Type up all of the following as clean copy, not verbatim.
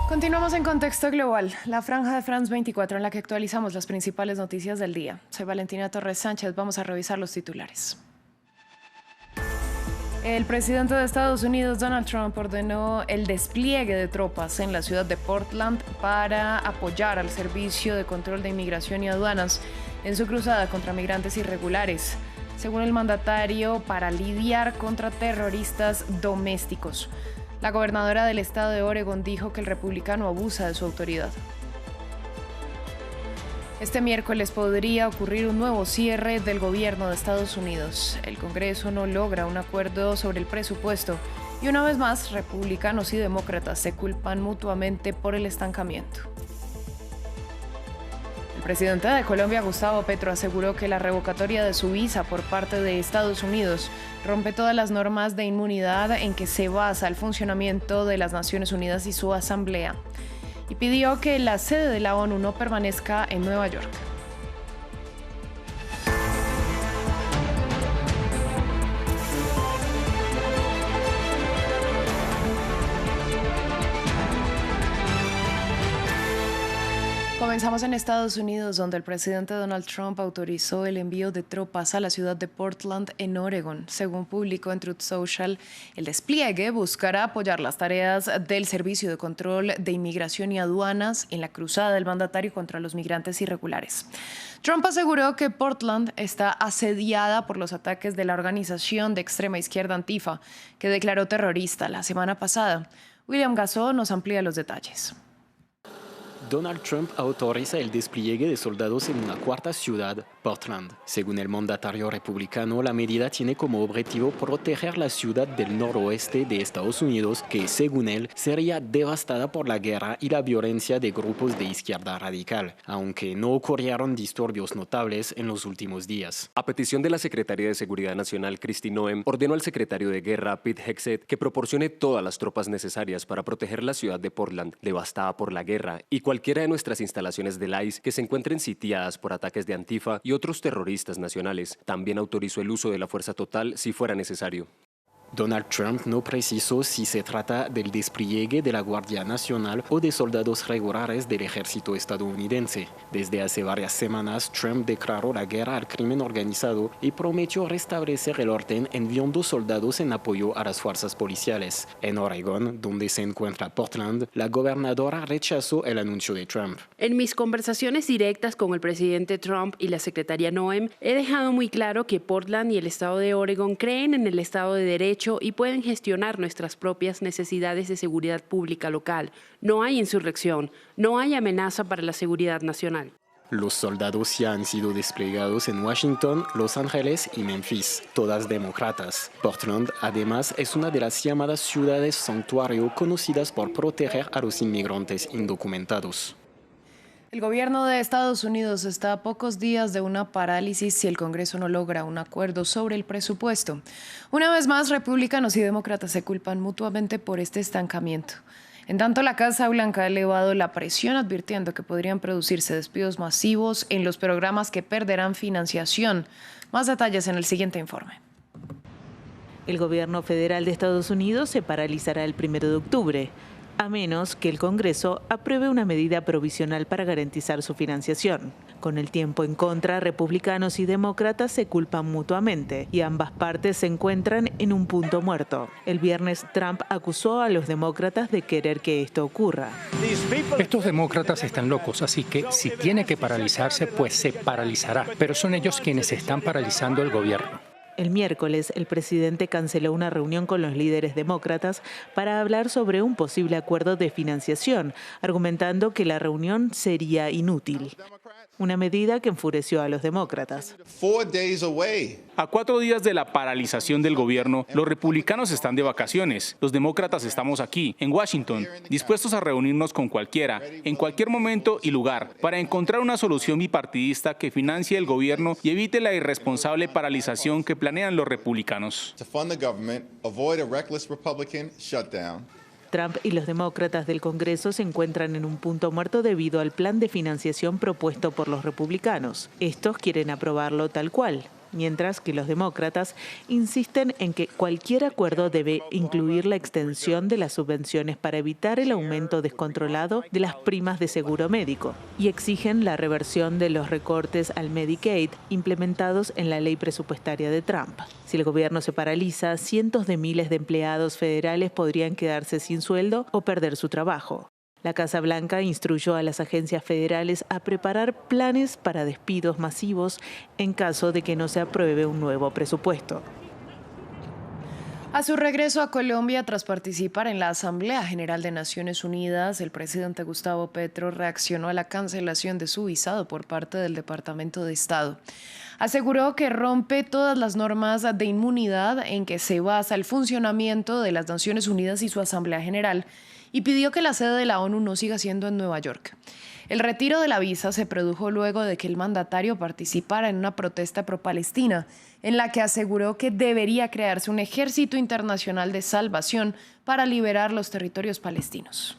Continuamos en Contexto Global, la franja de France 24 en la que actualizamos las principales noticias del día. Soy Valentina Torres Sánchez, vamos a revisar los titulares. El presidente de Estados Unidos, Donald Trump, ordenó el despliegue de tropas en la ciudad de Portland para apoyar al Servicio de Control de Inmigración y Aduanas en su cruzada contra migrantes irregulares, según el mandatario, para lidiar contra terroristas domésticos. La gobernadora del estado de Oregon dijo que el republicano abusa de su autoridad. Este miércoles podría ocurrir un nuevo cierre del gobierno de Estados Unidos. El Congreso no logra un acuerdo sobre el presupuesto y una vez más, republicanos y demócratas se culpan mutuamente por el estancamiento. El presidente de Colombia, Gustavo Petro, aseguró que la revocatoria de su visa por parte de Estados Unidos rompe todas las normas de inmunidad en que se basa el funcionamiento de las Naciones Unidas y su asamblea, y pidió que la sede de la ONU no permanezca en Nueva York. Comenzamos en Estados Unidos, donde el presidente Donald Trump autorizó el envío de tropas a la ciudad de Portland, en Oregon. Según publicó en Truth Social, el despliegue buscará apoyar las tareas del Servicio de Control de Inmigración y Aduanas en la cruzada del mandatario contra los migrantes irregulares. Trump aseguró que Portland está asediada por los ataques de la organización de extrema izquierda Antifa, que declaró terrorista la semana pasada. William Gassó nos amplía los detalles. Donald Trump autoriza el despliegue de soldados en una cuarta ciudad, Portland. Según el mandatario republicano, la medida tiene como objetivo proteger la ciudad del noroeste de Estados Unidos, que, según él, sería devastada por la guerra y la violencia de grupos de izquierda radical, aunque no ocurrieron disturbios notables en los últimos días. A petición de la Secretaría de Seguridad Nacional, Kristi Noem, ordenó al secretario de Guerra, Pete Hegseth, que proporcione todas las tropas necesarias para proteger la ciudad de Portland, devastada por la guerra, y cualquiera de nuestras instalaciones del ICE que se encuentren sitiadas por ataques de Antifa y otros terroristas nacionales. También autorizó el uso de la fuerza total si fuera necesario. Donald Trump no precisó si se trata del despliegue de la Guardia Nacional o de soldados regulares del ejército estadounidense. Desde hace varias semanas, Trump declaró la guerra al crimen organizado y prometió restablecer el orden enviando soldados en apoyo a las fuerzas policiales. En Oregon, donde se encuentra Portland, la gobernadora rechazó el anuncio de Trump. En mis conversaciones directas con el presidente Trump y la secretaria Noem, he dejado muy claro que Portland y el estado de Oregon creen en el Estado de Derecho y pueden gestionar nuestras propias necesidades de seguridad pública local. No hay insurrección, no hay amenaza para la seguridad nacional. Los soldados ya han sido desplegados en Washington, Los Ángeles y Memphis, todas demócratas. Portland, además, es una de las llamadas ciudades santuario conocidas por proteger a los inmigrantes indocumentados. El gobierno de Estados Unidos está a pocos días de una parálisis si el Congreso no logra un acuerdo sobre el presupuesto. Una vez más, republicanos y demócratas se culpan mutuamente por este estancamiento. En tanto, la Casa Blanca ha elevado la presión advirtiendo que podrían producirse despidos masivos en los programas que perderán financiación. Más detalles en el siguiente informe. El gobierno federal de Estados Unidos se paralizará el 1 de octubre. A menos que el Congreso apruebe una medida provisional para garantizar su financiación. Con el tiempo en contra, republicanos y demócratas se culpan mutuamente y ambas partes se encuentran en un punto muerto. El viernes, Trump acusó a los demócratas de querer que esto ocurra. Estos demócratas están locos, así que si tiene que paralizarse, pues se paralizará. Pero son ellos quienes están paralizando el gobierno. El miércoles, el presidente canceló una reunión con los líderes demócratas para hablar sobre un posible acuerdo de financiación, argumentando que la reunión sería inútil. Una medida que enfureció a los demócratas. A 4 días de la paralización del gobierno, los republicanos están de vacaciones. Los demócratas estamos aquí, en Washington, dispuestos a reunirnos con cualquiera, en cualquier momento y lugar, para encontrar una solución bipartidista que financie el gobierno y evite la irresponsable paralización que planean los republicanos. Trump y los demócratas del Congreso se encuentran en un punto muerto debido al plan de financiación propuesto por los republicanos. Estos quieren aprobarlo tal cual. mientras que los demócratas insisten en que cualquier acuerdo debe incluir la extensión de las subvenciones para evitar el aumento descontrolado de las primas de seguro médico y exigen la reversión de los recortes al Medicaid implementados en la ley presupuestaria de Trump. Si el gobierno se paraliza, cientos de miles de empleados federales podrían quedarse sin sueldo o perder su trabajo. La Casa Blanca instruyó a las agencias federales a preparar planes para despidos masivos en caso de que no se apruebe un nuevo presupuesto. A su regreso a Colombia tras participar en la Asamblea General de Naciones Unidas, el presidente Gustavo Petro reaccionó a la cancelación de su visado por parte del Departamento de Estado. Aseguró que rompe todas las normas de inmunidad en que se basa el funcionamiento de las Naciones Unidas y su Asamblea General, y pidió que la sede de la ONU no siga siendo en Nueva York. El retiro de la visa se produjo luego de que el mandatario participara en una protesta pro-palestina, en la que aseguró que debería crearse un ejército internacional de salvación para liberar los territorios palestinos.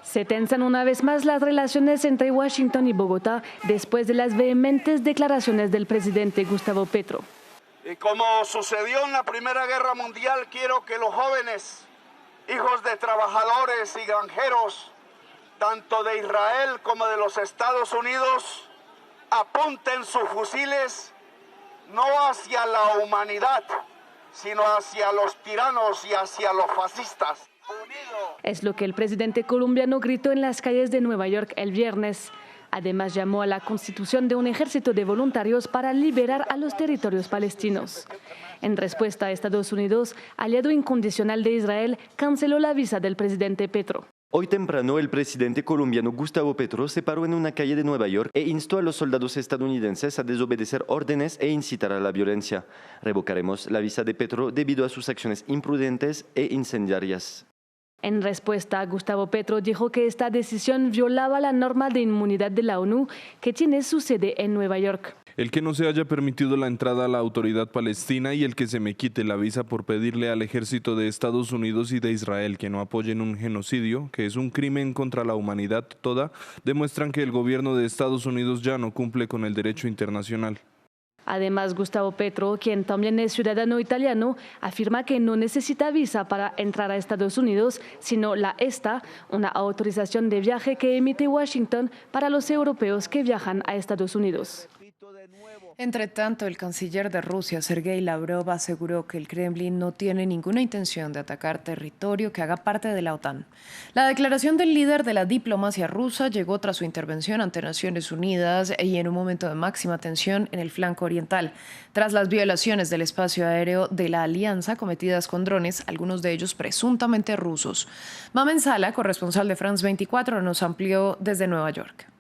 Se tensan una vez más las relaciones entre Washington y Bogotá después de las vehementes declaraciones del presidente Gustavo Petro. Y como sucedió en la Primera Guerra Mundial, quiero que los jóvenes, hijos de trabajadores y granjeros, tanto de Israel como de los Estados Unidos, apunten sus fusiles no hacia la humanidad, sino hacia los tiranos y hacia los fascistas. Es lo que el presidente colombiano gritó en las calles de Nueva York el viernes. Además, llamó a la constitución de un ejército de voluntarios para liberar a los territorios palestinos. En respuesta a Estados Unidos, aliado incondicional de Israel, canceló la visa del presidente Petro. Hoy temprano, el presidente colombiano Gustavo Petro se paró en una calle de Nueva York e instó a los soldados estadounidenses a desobedecer órdenes e incitar a la violencia. Revocaremos la visa de Petro debido a sus acciones imprudentes e incendiarias. En respuesta, Gustavo Petro dijo que esta decisión violaba la norma de inmunidad de la ONU, que tiene su sede en Nueva York. El que no se haya permitido la entrada a la autoridad palestina y el que se me quite la visa por pedirle al ejército de Estados Unidos y de Israel que no apoyen un genocidio, que es un crimen contra la humanidad toda, demuestran que el gobierno de Estados Unidos ya no cumple con el derecho internacional. Además, Gustavo Petro, quien también es ciudadano italiano, afirma que no necesita visa para entrar a Estados Unidos, sino la ESTA, una autorización de viaje que emite Washington para los europeos que viajan a Estados Unidos. Entre tanto, el canciller de Rusia, Sergei Lavrov, aseguró que el Kremlin no tiene ninguna intención de atacar territorio que haga parte de la OTAN. La declaración del líder de la diplomacia rusa llegó tras su intervención ante Naciones Unidas y en un momento de máxima tensión en el flanco oriental, tras las violaciones del espacio aéreo de la alianza cometidas con drones, algunos de ellos presuntamente rusos. Mamen Sala, corresponsal de France 24, nos amplió desde Nueva York.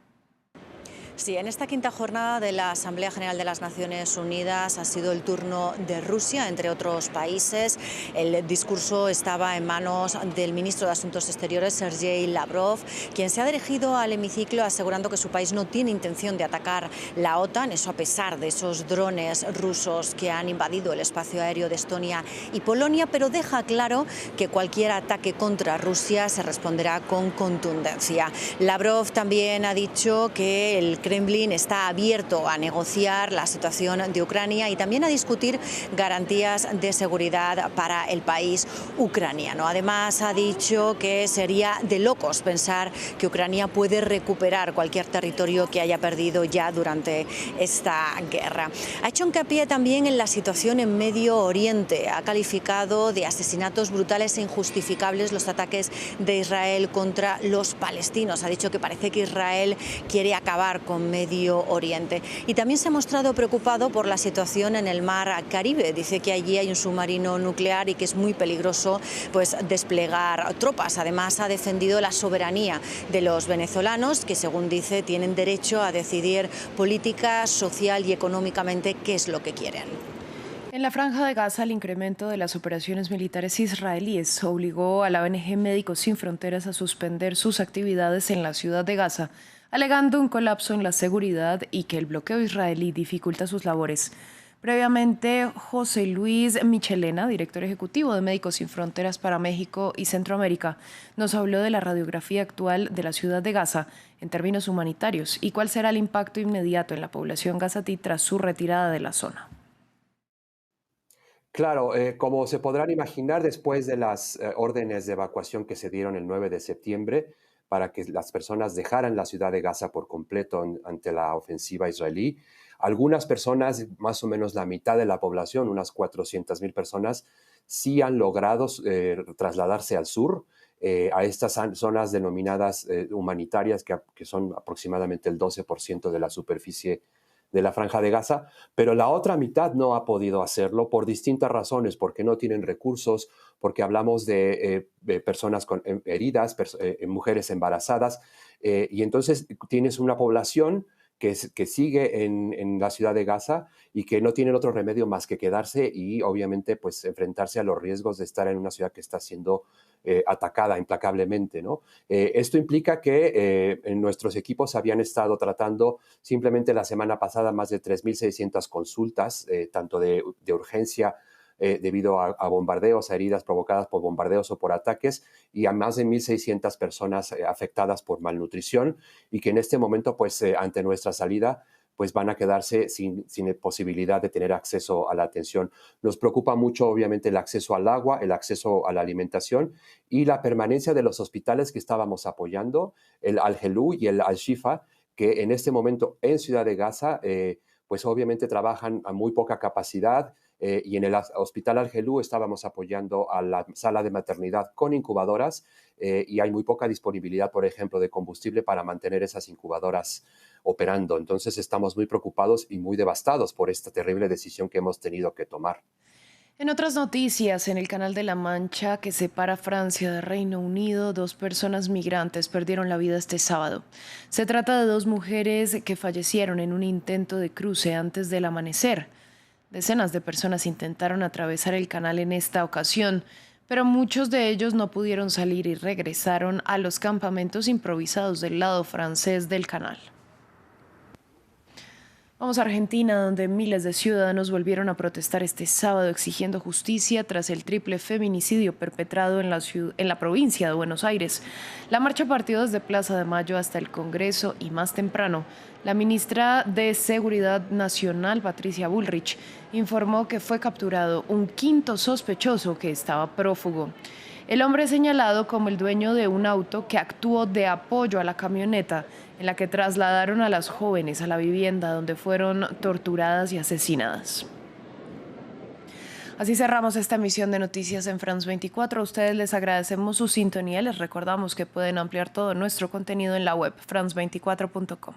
Sí, en esta quinta jornada de la Asamblea General de las Naciones Unidas ha sido el turno de Rusia, entre otros países. El discurso estaba en manos del ministro de Asuntos Exteriores, Sergei Lavrov, quien se ha dirigido al hemiciclo asegurando que su país no tiene intención de atacar la OTAN, eso a pesar de esos drones rusos que han invadido el espacio aéreo de Estonia y Polonia, pero deja claro que cualquier ataque contra Rusia se responderá con contundencia. Lavrov también ha dicho que el Kremlin está abierto a negociar la situación de Ucrania y también a discutir garantías de seguridad para el país ucraniano. Además, ha dicho que sería de locos pensar que Ucrania puede recuperar cualquier territorio que haya perdido ya durante esta guerra. Ha hecho hincapié también en la situación en Medio Oriente. Ha calificado de asesinatos brutales e injustificables los ataques de Israel contra los palestinos. Ha dicho que parece que Israel quiere acabar con Medio Oriente. Y también se ha mostrado preocupado por la situación en el mar Caribe. Dice que allí hay un submarino nuclear y que es muy peligroso desplegar tropas. Además, ha defendido la soberanía de los venezolanos, que según dice tienen derecho a decidir política, social y económicamente qué es lo que quieren. En la Franja de Gaza, el incremento de las operaciones militares israelíes obligó a la ONG Médicos Sin Fronteras a suspender sus actividades en la ciudad de Gaza, alegando un colapso en la seguridad y que el bloqueo israelí dificulta sus labores. Previamente, José Luis Michelena, director ejecutivo de Médicos Sin Fronteras para México y Centroamérica, nos habló de la radiografía actual de la ciudad de Gaza en términos humanitarios y cuál será el impacto inmediato en la población gazatí tras su retirada de la zona. Claro, como se podrán imaginar, después de las órdenes de evacuación que se dieron el 9 de septiembre para que las personas dejaran la ciudad de Gaza por completo ante la ofensiva israelí, algunas personas, más o menos la mitad de la población, unas 400,000 personas, sí han logrado trasladarse al sur, a estas zonas denominadas humanitarias, que son aproximadamente el 12% de la superficie de la Franja de Gaza, pero la otra mitad no ha podido hacerlo por distintas razones, porque no tienen recursos, porque hablamos de personas con heridas, mujeres embarazadas, y entonces tienes una población que sigue en la ciudad de Gaza y que no tienen otro remedio más que quedarse y obviamente pues enfrentarse a los riesgos de estar en una ciudad que está siendo atacada implacablemente, ¿no? Esto implica que nuestros equipos habían estado tratando simplemente la semana pasada más de 3,600 consultas, tanto de urgencia debido a bombardeos, a heridas provocadas por bombardeos o por ataques, y a más de 1,600 personas afectadas por malnutrición, y que en este momento, pues, ante nuestra salida, pues van a quedarse sin posibilidad de tener acceso a la atención. Nos preocupa mucho, obviamente, el acceso al agua, el acceso a la alimentación y la permanencia de los hospitales que estábamos apoyando, el Al-Helou y el Al-Shifa, que en este momento en Ciudad de Gaza, pues obviamente trabajan a muy poca capacidad, y en el Hospital Al-Helou estábamos apoyando a la sala de maternidad con incubadoras y hay muy poca disponibilidad, por ejemplo, de combustible para mantener esas incubadoras operando. Entonces estamos muy preocupados y muy devastados por esta terrible decisión que hemos tenido que tomar. En otras noticias, en el Canal de la Mancha, que separa Francia de Reino Unido, 2 personas migrantes perdieron la vida este sábado. Se trata de 2 mujeres que fallecieron en un intento de cruce antes del amanecer. Decenas de personas intentaron atravesar el canal en esta ocasión, pero muchos de ellos no pudieron salir y regresaron a los campamentos improvisados del lado francés del canal. Vamos a Argentina, donde miles de ciudadanos volvieron a protestar este sábado exigiendo justicia tras el triple feminicidio perpetrado en la provincia de Buenos Aires. La marcha partió desde Plaza de Mayo hasta el Congreso y más temprano, la ministra de Seguridad Nacional, Patricia Bullrich, informó que fue capturado un 5º sospechoso que estaba prófugo. El hombre es señalado como el dueño de un auto que actuó de apoyo a la camioneta en la que trasladaron a las jóvenes a la vivienda donde fueron torturadas y asesinadas. Así cerramos esta emisión de Noticias en France 24. A ustedes les agradecemos su sintonía. Les recordamos que pueden ampliar todo nuestro contenido en la web france24.com.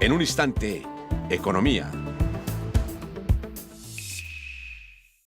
En un instante, economía.